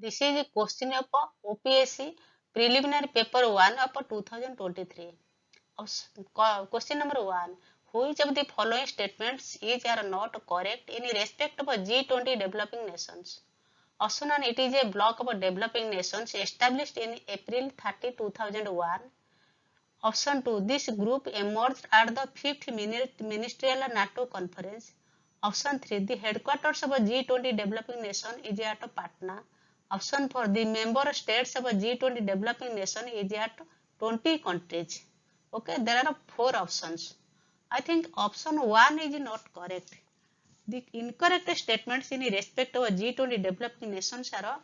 This is a question of OPSC Preliminary Paper-1 of 2023. Question number 1. Which of the following statements is or not correct in respect of G20 developing nations? Option 1. It is a bloc of developing nations established in April 30, 2001. Option 2. This group emerged at the 5th Ministerial NATO Conference. Option 3. The headquarters of a G20 developing nation is at Patna. Option 4. The member states of a G20 developing nation is at 20 countries. Okay, there are 4 options. I think option 1 is not correct. The incorrect statements in respect of a G20 developing nations are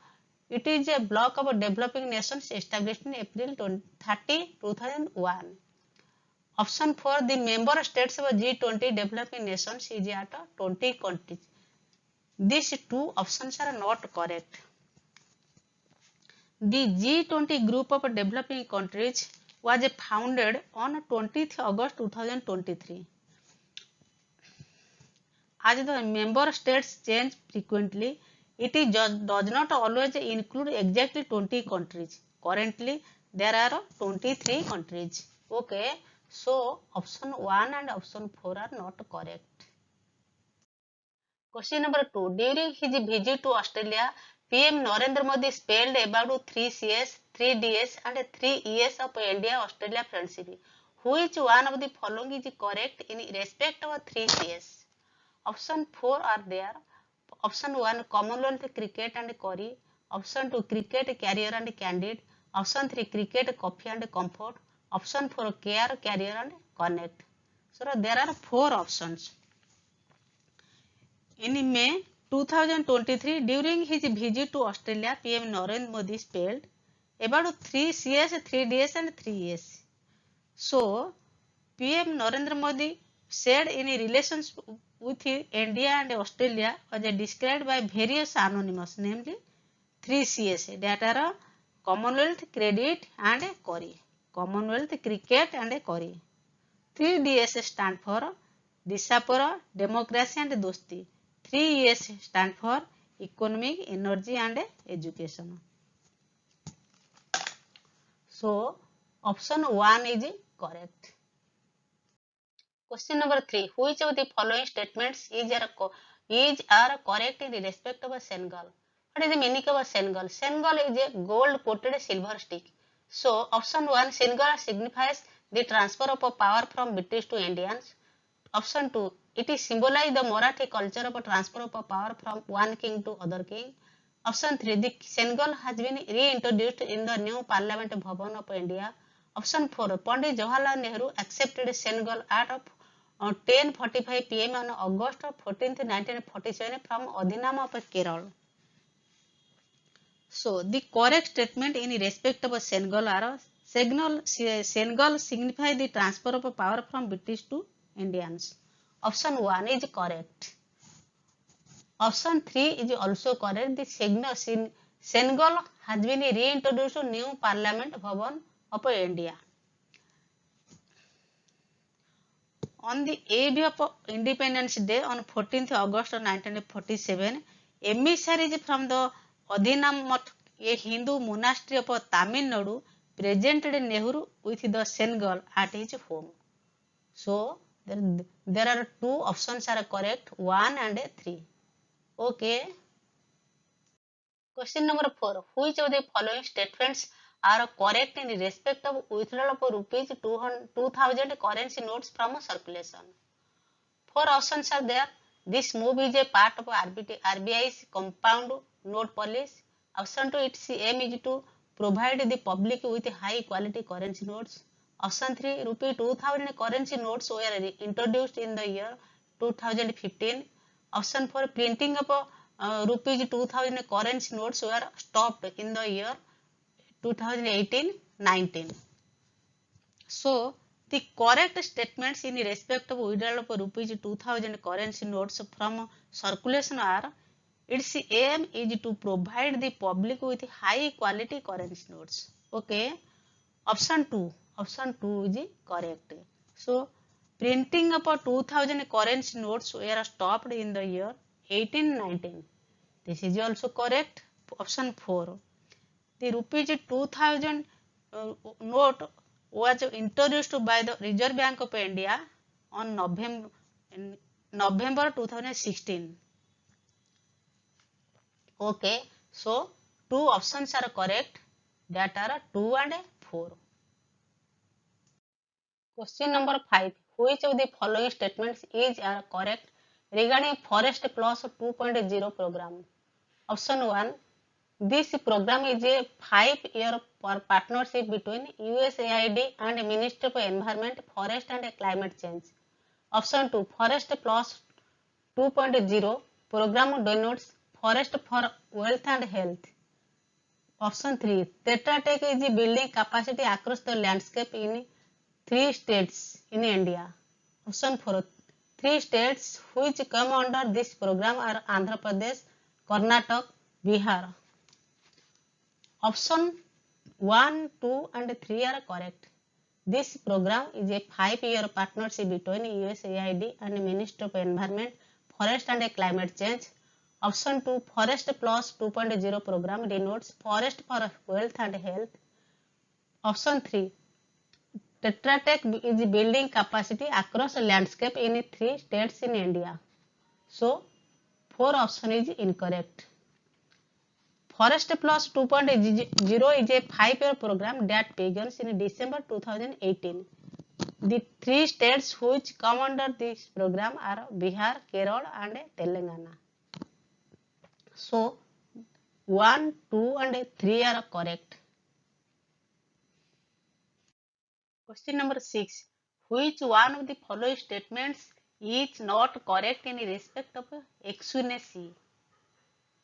it is a bloc of developing nations established in April 30, 2001. Option 4. The member states of a G20 developing nations is at 20 countries. These 2 options are not correct. The G20 group of developing countries was founded on 20th August 2023. As the member states change frequently, it does not always include exactly 20 countries. Currently, there are 23 countries. Okay, so option 1 and option 4 are not correct. Question number 2. During his visit to Australia, PM Narendra Modi spelled about 3 CS, 3 DS and 3 ES of India-Australia friendship. Which one of the following is correct in respect of 3 CS? Option 4 are there. Option 1. Commonwealth cricket and curry. Option 2. Cricket carrier and candid. Option 3. Cricket coffee and comfort. Option 4. Care carrier and connect. So there are 4 options. In May 2023, during his visit to Australia, PM Narendra Modi spelled about 3 CS, 3 DS and 3 ES. So, PM Narendra Modi said in relations with India and Australia was described by various anonymous, namely 3 CS that are Commonwealth Credit and Curry, Commonwealth Cricket and Curry. 3 DS stand for Disapora, Democracy and Dosti. 3 ES stand for Economic, Energy and Education. So, option 1 is correct. Question number 3. Which of the following statements is or correct in respect of a Senegal? What is the meaning of a Senegal? Senegal is a gold-coated silver stick. So, option 1. Senegal signifies the transfer of power from British to Indians. Option 2. It is symbolize the Marathi culture of a transfer of power from one king to other king. Option 3. The Senegal has been reintroduced in the new Parliament Bhavan of India. Option 4. Pandit Jawaharlal Nehru accepted Senegal at 10:45 PM on August 14, 1947 from Adhinam of Kerala. So, the correct statement in respect of Senegal are Senegal signifies the transfer of power from British to Indians. Option 1 is correct. Option 3 is also correct. The Senegal has been reintroduced to new Parliament Bhavan of India. On the eve of Independence Day on 14th August 1947, emissaries from the Adhinam, a Hindu monastery of Tamil Nadu, presented Nehru with the Senegal at his home. So, there are 2 options are correct, 1 and 3. Okay. Question number 4. Which of the following statements are correct in respect of withdrawal of rupees 2000 currency notes from circulation? 4 options are there. This move is a part of RBI's compound note policy. Option 2. Its aim is to provide the public with high quality currency notes. Option 3. Rupee 2000 currency notes were introduced in the year 2015. Option 4. Printing of rupees 2000 currency notes were stopped in the year 2018-19. So, the correct statements in respect of withdrawal of rupees 2000 currency notes from circulation are its aim is to provide the public with high quality currency notes. Okay. Option 2 is correct. So, printing of 2000 currency notes were stopped in the year 1819. This is also correct. Option 4. The rupees 2000 note was introduced by the Reserve Bank of India on November 2016. Okay, so two options are correct, that are 2 and 4. Question number 5. Which of the following statements is correct regarding Forest Plus 2.0 program? Option 1. This program is a 5-year partnership between USAID and Ministry of Environment, Forest and Climate Change. Option 2. Forest Plus 2.0 program denotes Forest for Wealth and Health. Option 3. Tetra Tech is building capacity across the landscape in 3 states in India. Option 4. 3 states which come under this program are Andhra Pradesh, Karnataka, Bihar. Option 1, 2 and 3 are correct. This program is a 5-year partnership between USAID and Ministry of Environment, Forest and Climate Change. Option 2. Forest Plus 2.0 program denotes Forest for Wealth and Health. Option 3. Tetra Tech is building capacity across a landscape in 3 states in India. So, 4 option is incorrect. Forest Plus 2.0 is a 5-year program that begins in December 2018. The 3 states which come under this program are Bihar, Kerala and Telangana. So, 1, 2 and 3 are correct. Question number 6. Which one of the following statements is not correct in respect of chsl?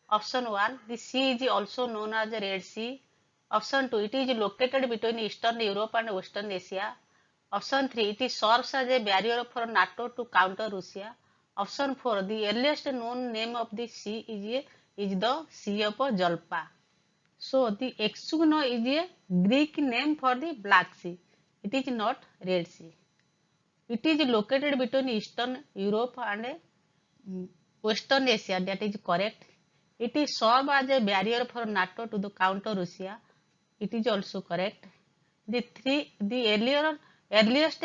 Option 1. The sea is also known as the Red Sea. Option 2. It is located between Eastern Europe and Western Asia. Option 3. It serves as a barrier for NATO to counter Russia. Option 4. The earliest known name of the sea is the Sea of Jalpa. So, the chsl is a Greek name for the Black Sea. It is not Red Sea. It is located between Eastern Europe and Western Asia. That is correct. It is served as a barrier for NATO to the counter Russia. It is also correct. The earliest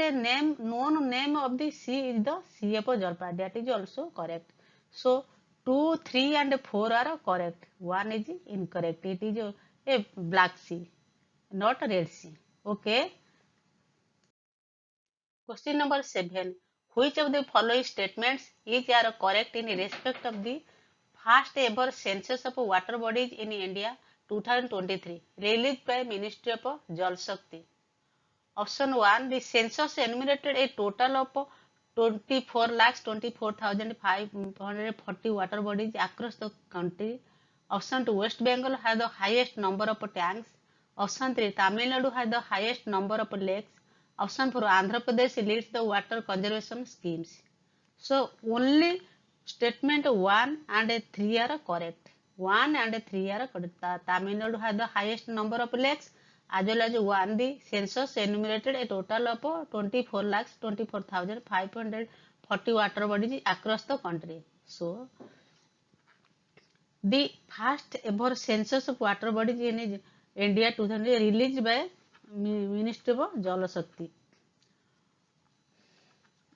known name of the sea is the Sea of Jalpa. That is also correct. So 2, 3 and 4 are correct. 1 is incorrect. It is a Black Sea, not a Red Sea. Okay. Question number 7. Which of the following statements is correct in respect of the first ever census of water bodies in India 2023 released by Ministry of Jal Shakti? Option 1. The census enumerated a total of 24,24,540 water bodies across the country. Option 2. West Bengal has the highest number of tanks. Option 3. Tamil Nadu has the highest number of lakes. Option 4. Andhra Pradesh leads the water conservation schemes. So, only statement 1 and 3 are correct. 1 and 3 are correct. Tamil Nadu has the highest number of lakes, as well as 1. The census enumerated a total of 24,24,540 water bodies across the country. So, the first ever census of water bodies in India 2000 released by Ministry of Jal Shakti.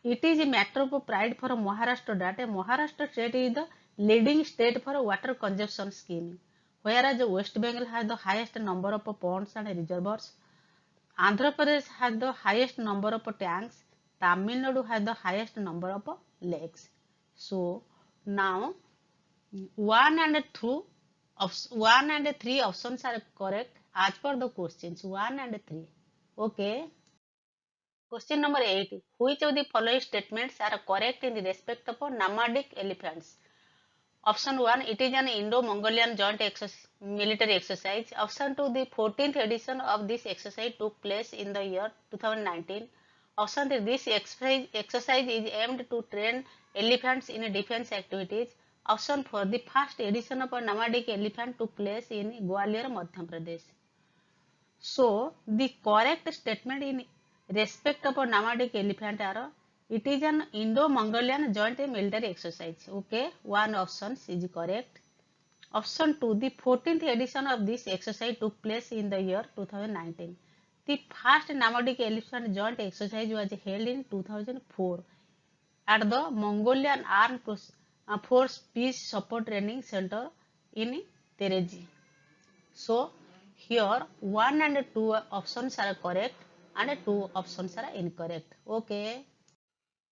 It is a matter of pride for Maharashtra that Maharashtra state is the leading state for water conservation scheme, whereas West Bengal has the highest number of ponds and reservoirs. Andhra Pradesh has the highest number of tanks. Tamil Nadu has the highest number of lakes. So now 1 and 3 options are correct as per the questions 1 and 3. Okay. Question number 8. Which of the following statements are correct in respect of nomadic elephants? Option 1. It is an Indo-Mongolian joint military exercise. Option 2. The 14th edition of this exercise took place in the year 2019. Option 3. This exercise is aimed to train elephants in defense activities. Option 4. The first edition of a nomadic elephant took place in Gwalior, Madhya Pradesh. So, the correct statement in respect of a nomadic elephant are, it is an Indo-Mongolian joint military exercise. Okay, 1 option is correct. Option 2. The 14th edition of this exercise took place in the year 2019. The first Namadic Elephant Joint exercise was held in 2004 at the Mongolian Armed Force Peace Support Training Center in Terezi. So, here 1 and 2 options are correct and 2 options are incorrect. Okay.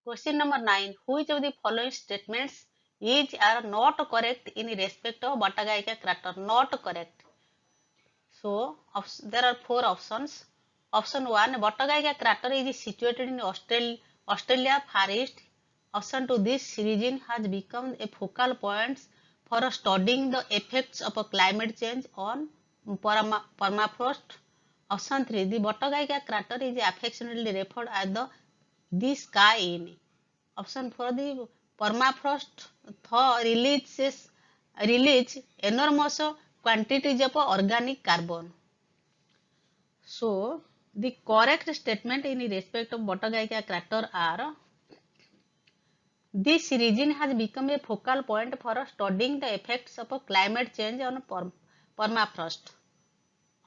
Question number 9. Which of the following statements are not correct in respect of Batagaika crater? Not correct. So, there are 4 options. Option 1. Batagaika crater is situated in Australia Far East. Option 2. This region has become a focal point for studying the effects of climate change on permafrost. Option 3. The Batagaika crater is affectionately referred as the sky in. Option 4. The permafrost thaw release enormous quantities of organic carbon. So, the correct statement in respect of Batagaika crater are: this region has become a focal point for studying the effects of climate change on permafrost.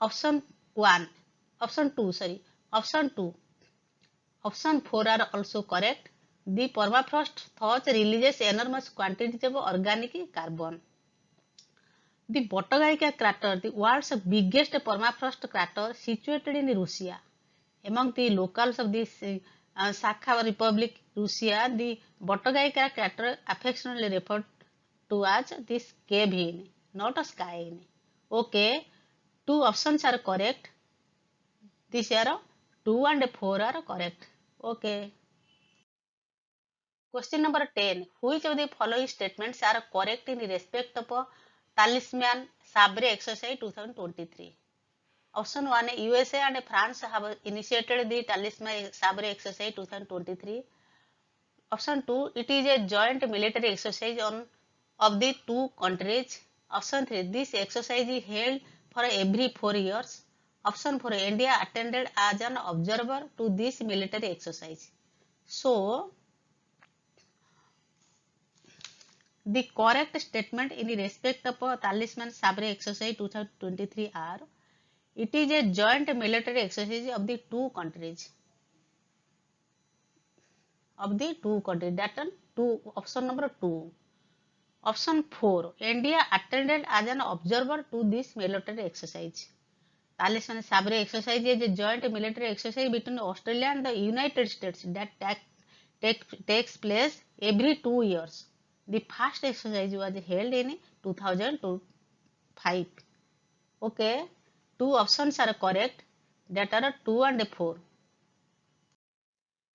Option 1, option 2, option 2, option 4 are also correct. The permafrost thaws releases enormous quantities of organic carbon. The Batagaika crater, the world's biggest permafrost crater situated in Russia. Among the locals of this Sakha Republic, Russia, the Batagaika crater affectionately referred to as this cave in, not a sky in. Okay, 2 options are correct. These are 2 and 4 are correct. Okay. Question number 10. Which of the following statements are correct in respect of Talisman Sabre exercise 2023? Option 1. USA and France have initiated the Talisman Sabre exercise 2023. Option 2. It is a joint military exercise of the two countries. Option 3. This exercise is held for every 4 years. Option 4. India attended as an observer to this military exercise. So, the correct statement in respect of Talisman Sabre exercise 2023 are: it is a joint military exercise of the two countries. That is option number 2. Option 4. India attended as an observer to this military exercise. Talisman Sabre exercise is a joint military exercise between Australia and the United States that takes place every 2 years. The first exercise was held in 2005. Okay, 2 options are correct. That are 2 and 4.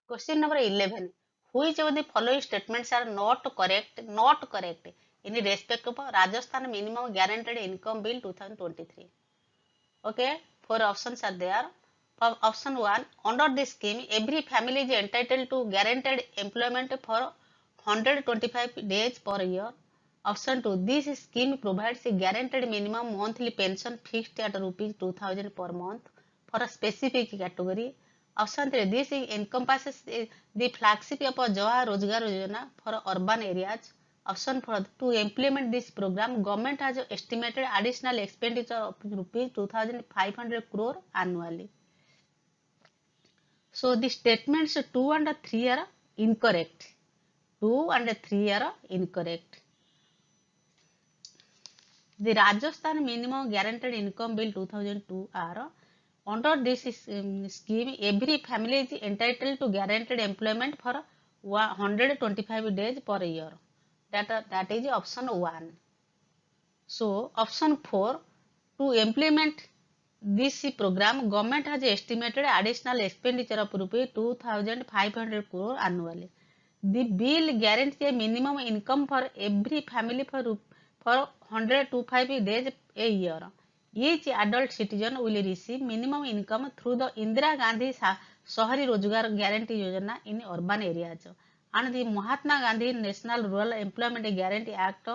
Question number 11. Which of the following statements are not correct in respect of Rajasthan Minimum Guaranteed Income Bill 2023? Okay, 4 options are there. Option 1. Under this scheme, every family is entitled to guaranteed employment for 125 days per year. Option 2. This scheme provides a guaranteed minimum monthly pension fixed at rupees 2000 per month for a specific category. Option 3. This encompasses the flagship of Jawahar Rozgar Yojana for urban areas. Option 4. To implement this program, government has estimated additional expenditure of rupees 2,500 crore annually. So the statements 2 and 3 are incorrect. 2 and 3 are incorrect. The Rajasthan Minimum Guaranteed Income Bill 2002 are: under this scheme, every family is entitled to guaranteed employment for 125 days per year. That is option 1. So option 4. To implement this program, government has estimated additional expenditure of rupees 2,500 crore annually. The bill guarantees a minimum income for every family for 125 days a year. Each adult citizen will receive minimum income through the Indira Gandhi Shahari Rozgar Guarantee Yojana in urban areas and the Mahatma Gandhi National Rural Employment Guarantee Act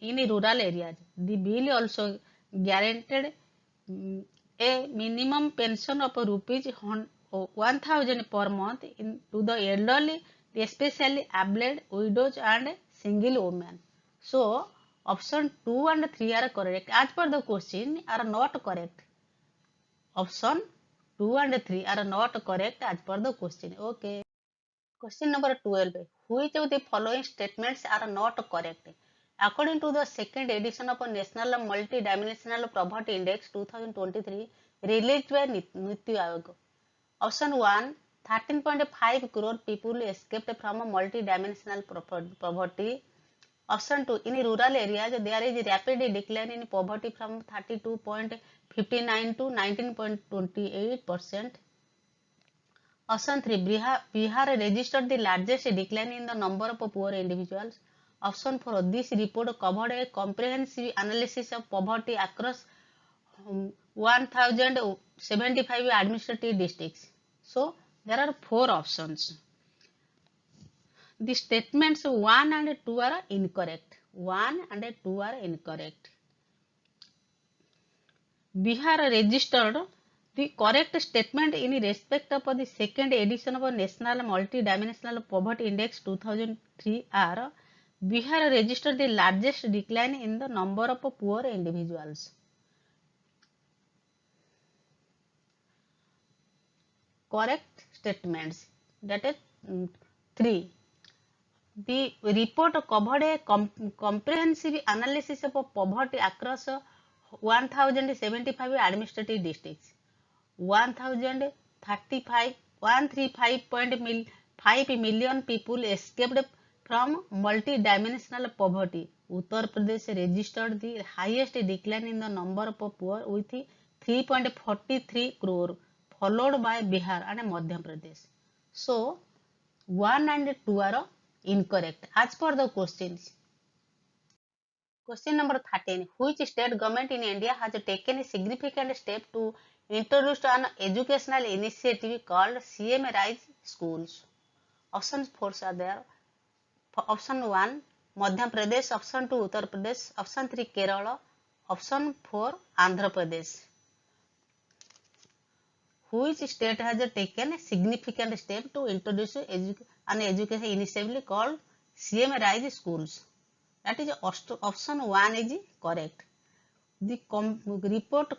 in rural areas. The bill also guaranteed a minimum pension of rupees 1,000 per month to the elderly, especially abled, widows and single women. So, Option 2 and 3 are correct. As per the question, are not correct. Option 2 and 3 are not correct as per the question. Okay. Question number 12. Which of the following statements are not correct? According to the second edition of a National Multidimensional Poverty Index 2023 released by Niti Aayog. Option 1. 13.5 crore people escaped from multidimensional poverty. Option 2. In rural areas, there is rapid decline in poverty from 32.59 to 19.28%. Option 3. Bihar registered the largest decline in the number of poor individuals. Option 4. This report covered a comprehensive analysis of poverty across 1075 administrative districts. So, there are 4 options. The statements 1 and 2 are incorrect. 1 and 2 are incorrect. Bihar registered the correct statement in respect of the second edition of National Multidimensional Poverty Index 2003 are Bihar registered the largest decline in the number of poor individuals. Correct statements, that is 3. The report covered a comprehensive analysis of poverty across 1075 administrative districts. 135.5 million people escaped from multidimensional poverty. Uttar Pradesh registered the highest decline in the number of poor with 3.43 crore, followed by Bihar and Madhya Pradesh. So, 1 and 2 are incorrect as per the questions. Question number 13. Which state government in India has taken a significant step to introduce an educational initiative called CM Rise Schools? Options 4 are there. Option 1 Madhya Pradesh, option 2 Uttar Pradesh, option 3 Kerala, option 4 Andhra Pradesh. Which state has taken a significant step to introduce an education initiative called CM Rise Schools? That is option 1 is correct. The report,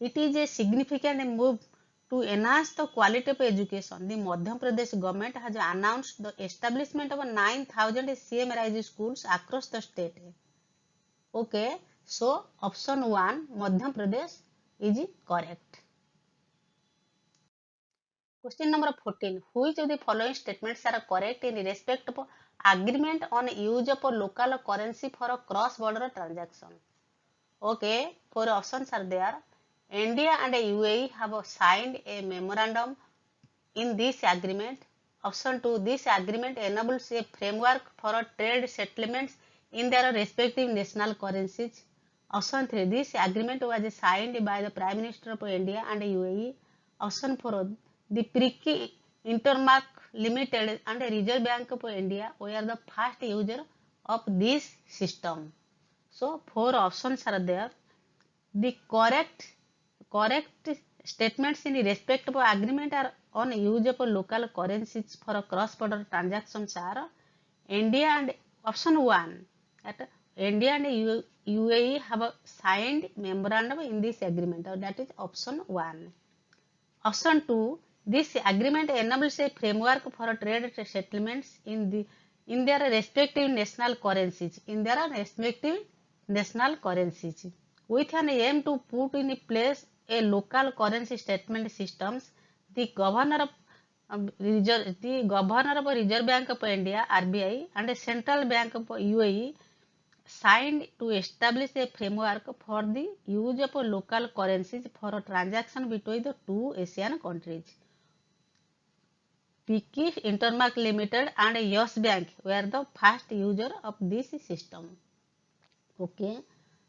it is a significant move to enhance the quality of education. The Madhya Pradesh government has announced the establishment of 9,000 CM Rise schools across the state. Okay, so option 1 Madhya Pradesh is correct. Question number 14. Which of the following statements are correct in respect of agreement on use of local currency for a cross-border transaction? Okay, 4 options are there. India and UAE have signed a memorandum in this agreement. Option 2. This agreement enables a framework for trade settlements in their respective national currencies. Option 3. This agreement was signed by the Prime Minister of India and UAE. Option 4. The Priki Intermark Limited and Reserve Bank of India were the first user of this system. So 4 options are there. The correct statements in respect of agreement are on use of local currencies for cross-border transactions are India and option 1 that India and UAE have signed memorandum in this agreement. That is option 1. Option 2. This agreement enables a framework for trade settlements in their respective national currencies. With an aim to put in place a local currency statement systems, the Governor of Reserve Bank of India (RBI) and Central Bank of UAE signed to establish a framework for the use of local currencies for a transaction between the two Asian countries. Piki Intermark Limited and Yes Bank were the first user of this system. Okay,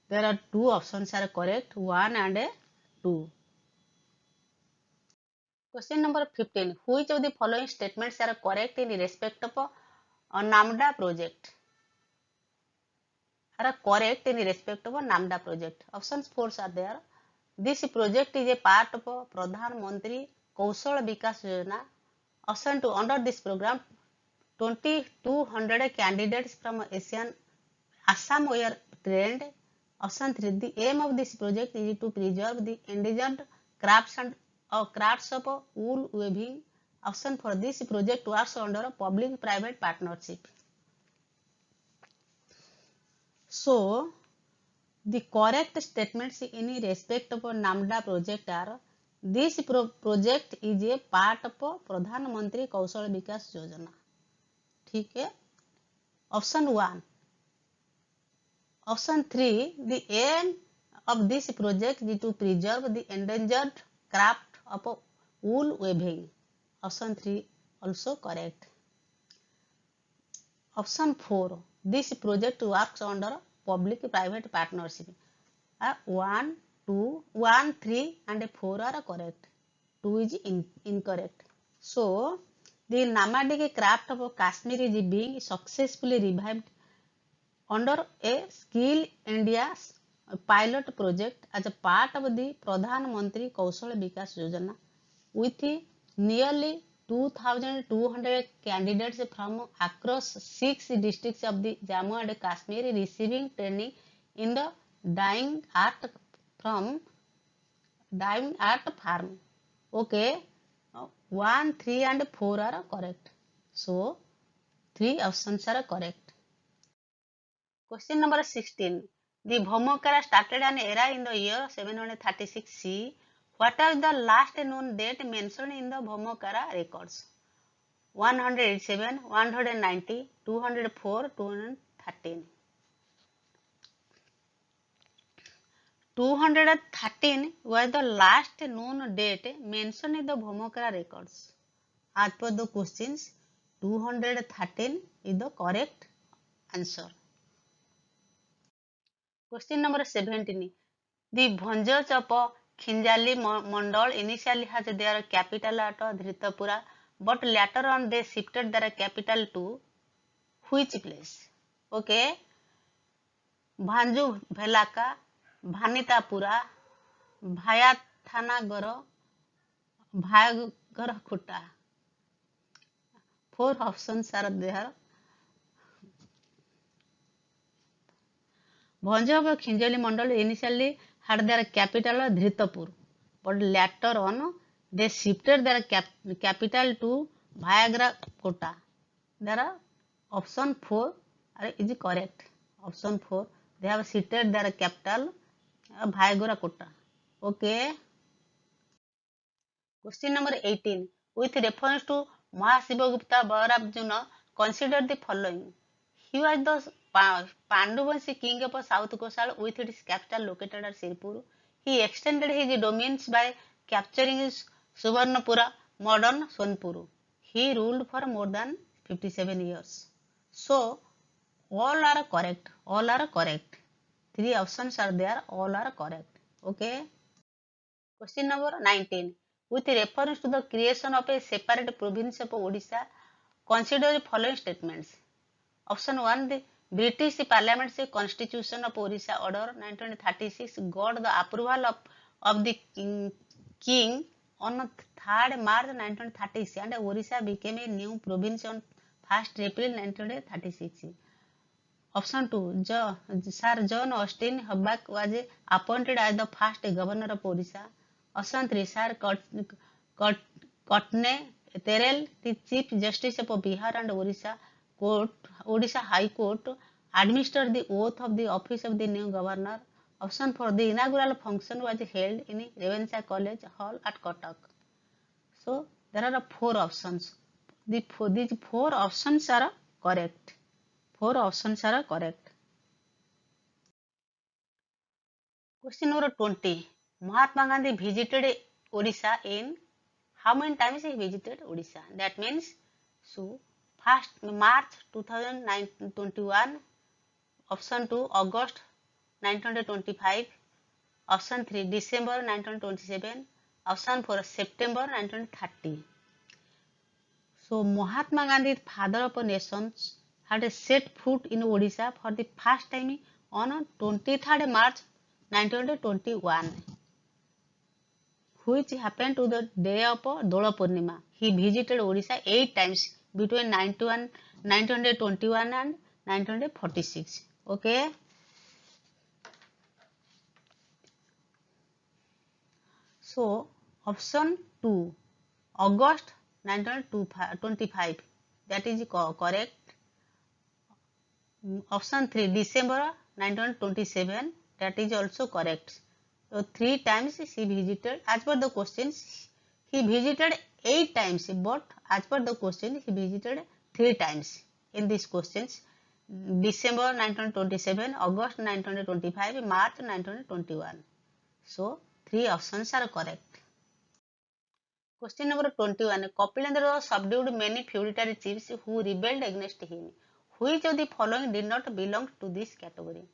there are 2 options are correct, 1 and 2. Question number 15. Which of the following statements are correct in respect of a NAMDA project? Are correct in respect of a NAMDA project. Options 4 are there. This project is a part of a Pradhan Mantri Kaushal Vikas Yojana. Option 2. Under this program, 2,200 candidates from Assam were trained. Option 3. The aim of this project is to preserve the indigenous crafts of wool weaving. Option 4. This project works under public-private partnership. So, the correct statements in respect of NAMDA project are: this project is a part of Pradhan Mantri Kaushal Vikas Yojana. ठीक है. Option 1. Option 3. The aim of this project is to preserve the endangered craft of wool weaving. Option 3 also correct. Option 4. This project works under public-private partnership. 1, 2, 1, 3 and 4 are correct. 2 is incorrect. So, the nomadic craft of Kashmir is being successfully revived under a Skill India pilot project as a part of the Pradhan Mantri Kaushal Vikas Yojana, with nearly 2,200 candidates from across 6 districts of the Jammu and Kashmir receiving training in the dyeing art farm. Okay, 1, 3 and 4 are correct. So, 3 options are correct. Question number 16. The Bhomokara started an era in the year 736 CE. What is the last known date mentioned in the Bhomokara records? 187, 190, 204, 213. 213 was the last known date mentioned in the Bhomokara records. As per the questions, 213 is the correct answer. Question number 17. The Bhanjars of Khinjali Mandal initially has their capital at Dhritapura, but later on they shifted their capital to which place? Okay. Bhanju Bhelaka, Bhanitapura, Bhayathanagara, Bhayagarkhuta. 4 options are there. Bhanjars of Khinjali Mandal initially had their capital Dhritapur, but later on they shifted their capital to Bhayagarkhuta. There are option 4 is correct. Option 4, they have shifted their capital Bhayagarkhuta. Okay. Question number 18. With reference to Mahasivagupta Bhairabjuna, consider the following. He was the Panduvanshi king of South Kosal with its capital located at Sirpur. He extended his domains by capturing Suvarnapura, modern Sonpur. He ruled for more than 57 years. So, all are correct. All are correct. 3 options are there. All are correct. Okay. Question number 19. With reference to the creation of a separate province of Odisha, consider the following statements. Option 1. The British Parliament's Constitution of Odisha Order 1936 got the approval of the King on 3rd March 1936 and Odisha became a new province on 1st April 1936. Option 2. Sir John Austin Hubback was appointed as the first governor of Odisha. Option 3. Sir Kotne Terel, the Chief Justice of Bihar and Odisha High Court, administered the oath of the office of the new governor. Option 4. The inaugural function was held in Revensa College Hall at Cuttack. So, there are 4 options. These 4 options are correct. 4 options are correct. Question number 20. Mahatma Gandhi visited Odisha in how many times he visited Odisha? That means, so 1st March 2021, option 2 August 1925, option 3 December 1927, option 4 September 1930. So Mahatma Gandhi, father of nations, had set foot in Odisha for the first time on 23rd March 1921, which happened to the day of Dola Purnima. He visited Odisha 8 times between 1921 and 1946. Okay. So option 2, August 1925, that is correct. Option 3, December 1927, that is also correct. So 3 times he visited. As per the questions, he visited 8 times, but as per the question, he visited 3 times in these questions. December 1927, August 1925, March 1921. So 3 options are correct. Question number 21. Kapilendra subdued many feudatory chiefs who rebelled against him. Which of the following did not belong to this category?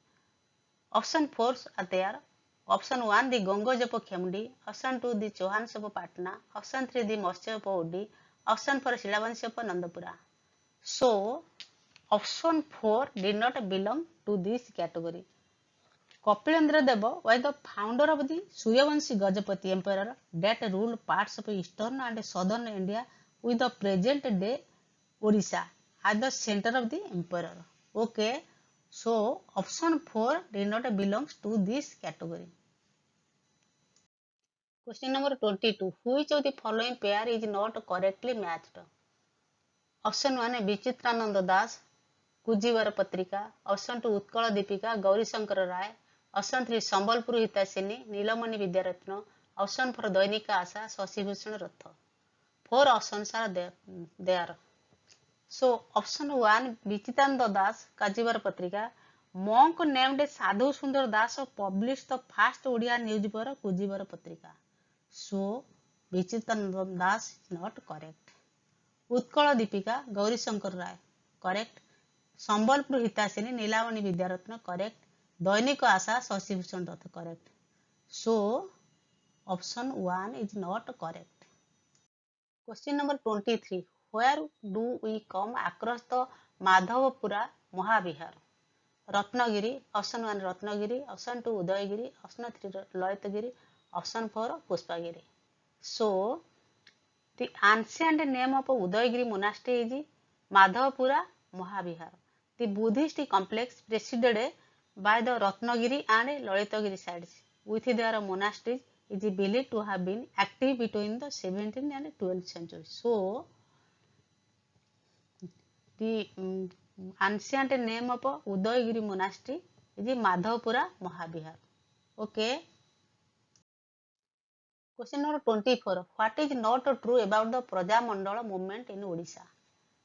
Option 4 are there. Option 1, the Gongoj of Khemdi. Option 2, the Chauhans of Patna. Option 3, the Matsya of Odi. Option 4, Shilavanshi of Nandapura. So, option 4 did not belong to this category. Kapilendra Deva was the founder of the Suryavanshi Gajapati Emperor that ruled parts of eastern and southern India with the present day Odisha as the center of the emperor. Okay, so option 4 did not belong to this category. Question number 22. Which of the following pair is not correctly matched? Option 1, Vichitrananda Das, Kujivar Patrika. Option 2, Utkala Deepika, Gauri Shankar Rai. Option 3, Sambalpur Hitasini, Nilamani Vidyaratna. Option 4, Dainika Asa, Shashi Bhushan Ratha. 4 options are there. So, option 1, Vichitrananda Das, Kajivar Patrika. Monk named Sadhu Sundar Das published the first Odia newspaper Kujivar Patrika. So, Vichitrananda Das is not correct. Utkala Deepika, Gauri Shankar Rai, correct. Sambalpur Hitasini, Nilamani Vidyaratna, correct. Dainika Asa, Shashi Bhushan Ratha, correct. So, option 1 is not correct. Question number 23. Where do we come across the Madhavapura Mahavihar? Ratnagiri, option 1 Ratnagiri, option 2 Udayagiri, option 3 Lalitagiri, option 4 Pushpagiri. So, the ancient name of Udayagiri monastery is Madhavapura Mahavihar. The Buddhist complex preceded by the Ratnagiri and Lalitagiri sites with their monasteries is believed to have been active between the 17th and 12th century. So, the ancient name of Udayagiri monastery is Madhavapura Mahavihar. Okay. Question number 24. What is not true about the Prajamandala movement in Odisha?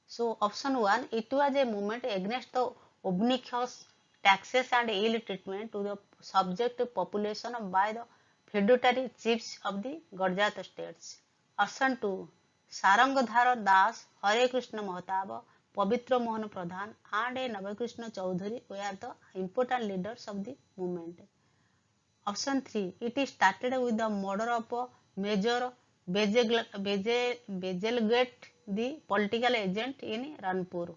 So, option 1, it was a movement against the obnoxious taxes and ill treatment to the subject population by the feudatory chiefs of the Gurjat states. Option 2, Sarangadhara Das, Hare Krishna Mahatab, Pavitra Mohan Pradhan and Navakrishna Chaudhary were the important leaders of the movement. Option 3, it started with the murder of Major Bejelgate, the political agent in Ranpur.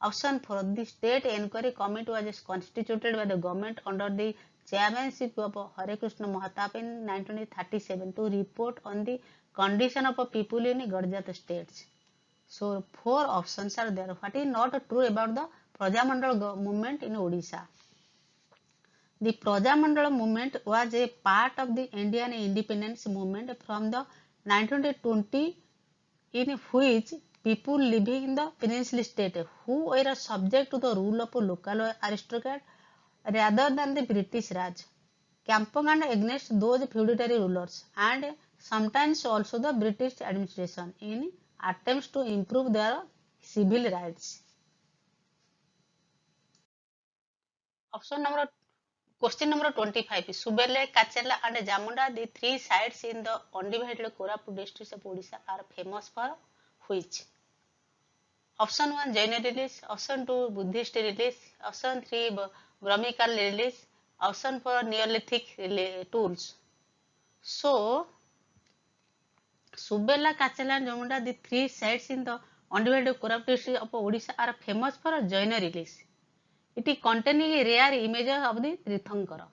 Option 4, the state inquiry committee was constituted by the government under the chairmanship of Hare Krishna Mahatap in 1937 to report on the condition of people in Gurjat states. So, 4 options are there. What is not true about the Prajamandal movement in Odisha? The Prajamandala movement was a part of the Indian independence movement from the 1920, in which people living in the peninsular state who were subject to the rule of local aristocrat rather than the British Raj, campaigned against those feudatory rulers and sometimes also the British administration in attempts to improve their civil rights. Option number Question number 25. Subele, Kachela and Jamunda, the 3 sites in the undivided Koraput district of Odisha are famous for which? Option 1, Jaina release. Option 2, Buddhist release. Option 3, Brahmical release. Option 4, Neolithic tools. So, Subela, Kachela and Jamunda, the 3 sites in the undivided Koraput district of Odisha are famous for Jaina release. It is containing rare images of the Tirthankara.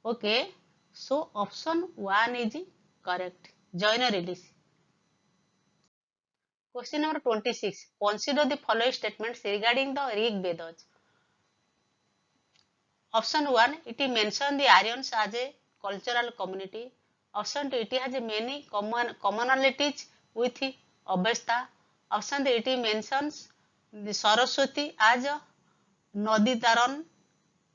Okay, so option 1 is correct. Jaina release. Question number 26. Consider the following statements regarding the Rig Vedas. Option 1. It mentions the Aryans as a cultural community. Option 2. It has many commonalities with Avesta. Option 3. It mentions the Saraswati as a Noditaran.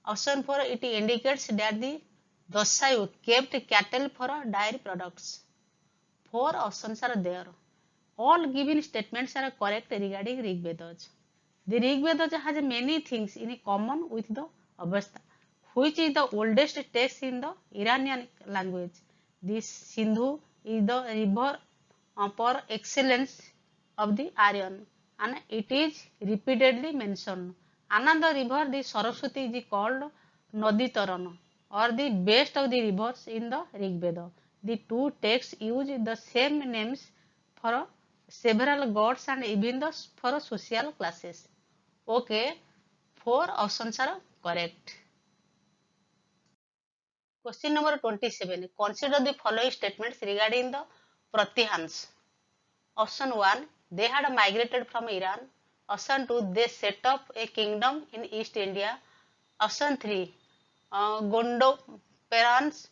Option 4. It indicates that the Dasayu kept cattle for dairy products. 4 options are there. All given statements are correct regarding Rig Vedas. The Rig Vedas has many things in common with the Avesta, which is the oldest text in the Iranian language. This Sindhu is the river per excellence of the Aryan, and it is repeatedly mentioned. Another river, the Saraswati, is called Noditaran, or the best of the rivers in the Rig Veda. The two texts use the same names for several gods and even for social classes. Okay, 4 options are correct. Question number 27. Consider the following statements regarding the Pratyahans. Option 1. They had migrated from Iran. Option 2. They set up a kingdom in East India. Option 3. Gondo Peranes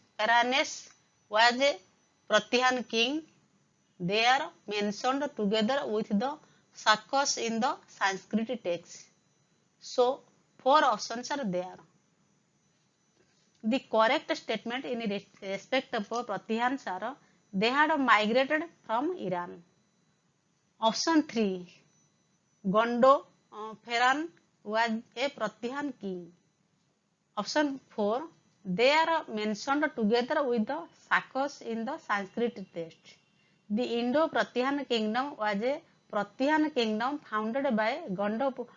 was a Pratyahan king. They are mentioned together with the Shakas in the Sanskrit text. So, 4 options are there. The correct statement in respect of Pratyahans are they had migrated from Iran. Option 3. Gondo Ferran was a Pratyahan king. Option 4. They are mentioned together with the Shakas in the Sanskrit text. The Indo-Pratyahan kingdom was a Pratyahan kingdom founded by Gondo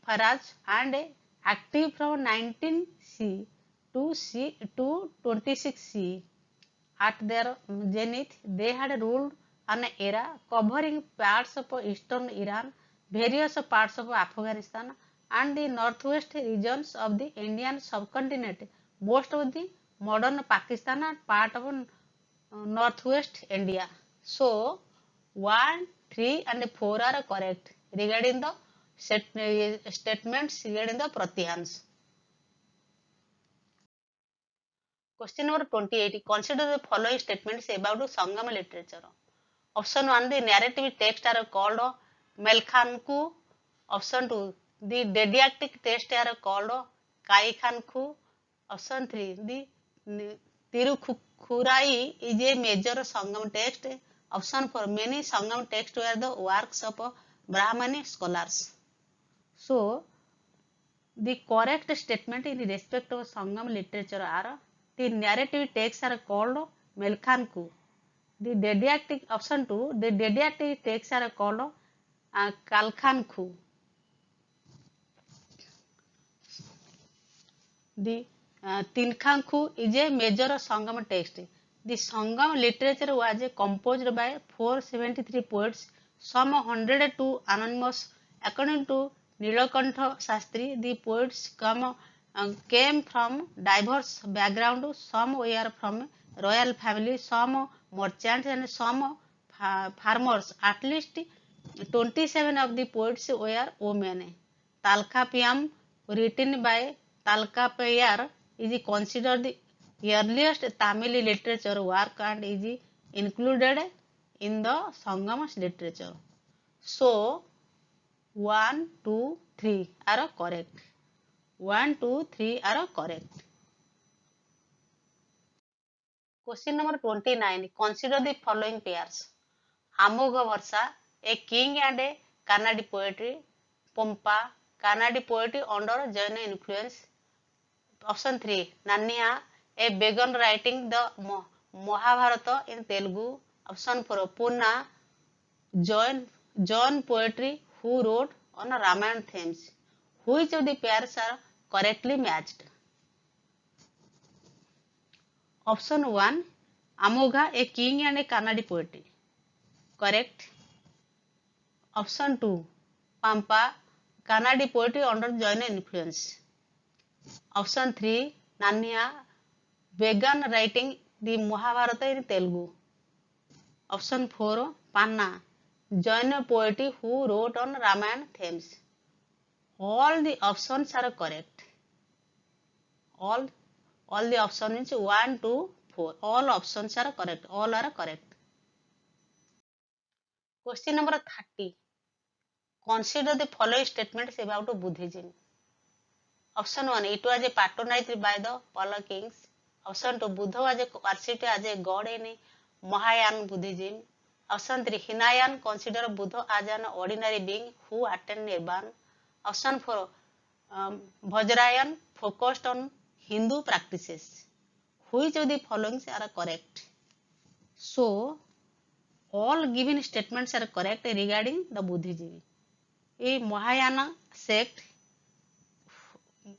Faraj and active from 19C to 26C. At their zenith, they had ruled an era covering parts of eastern Iran, various parts of Afghanistan, and the northwest regions of the Indian subcontinent, most of the modern Pakistan and part of northwest India. So, 1, 3 and 4 are correct regarding the statements regarding the Pratyahans. Question number 28. Consider the following statements about Sangam literature. Option 1. The narrative texts are called Melkhanku. Option 2. The didactic texts are called Kaikhanku. Option 3. The Tirukhurai is a major Sangam text. Option 4. Many Sangam texts were the works of Brahmani scholars. So, the correct statement in respect of Sangam literature are the narrative texts are called Melkhanku. The didactic option 2, the didactic texts are called Kalkhanku. The Tinkhanku is a major Sangam text. The Sangam literature was composed by 473 poets, some 102 anonymous. According to Nilakantha Shastri, the poets came from diverse backgrounds. Some were from royal families, some merchants, and some farmers. At least 27 of the poets were women. Talkapiyam, written by Talkapayar, is considered the earliest Tamil literature work and is included in the Sangam literature. So, 1, 2, 3 are correct. 1, 2, 3 are correct. Question number 29. Consider the following pairs. Amogha Varsha, a king and a Kannadi poetry. Pompa, Kannadi poetry under Jaina influence. Option 3. Nanniya, a begun writing the Mahabharata in Telugu. Option 4. Punna, John poetry who wrote on Ramayana themes. Which of the pairs are correctly matched? Option 1. Amogha, a king and a Kannadi poetry. Correct. Option 2. Pampa, Kannadi poetry under Jaina influence. Option 3. Nanniya, began writing the Mahabharata in Telugu. Option 4. Panna, Jaina poet who wrote on Ramayana themes. All the options are correct. All the options means 1, 2, 4. All options are correct. All are correct. Question number 30. Consider the following statements about Buddhism. Option 1. It was patronized by the Pala kings. Option 2. Buddha was worshipped as a god in Mahayana Buddhism. Option 3. Hinayan considered Buddha as an ordinary being who attained Nirvana. Option 4. Vajrayan focused on Hindu practices. Which of the following are correct? So, all given statements are correct regarding the Buddhism. A Mahayana sect,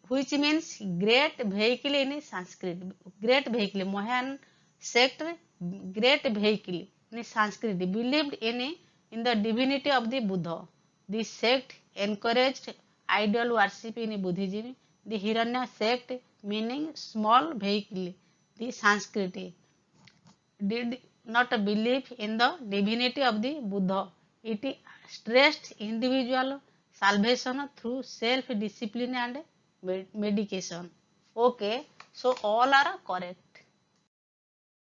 which means great vehicle in Sanskrit. Great vehicle. Mahayana sect, great vehicle in Sanskrit, believed in the divinity of the Buddha. This sect encouraged idol worship in Buddhism. The Hiranya sect, meaning small vehicle, the Sanskrit, did not believe in the divinity of the Buddha. It stressed individual salvation through self-discipline and medication. Okay, so all are correct.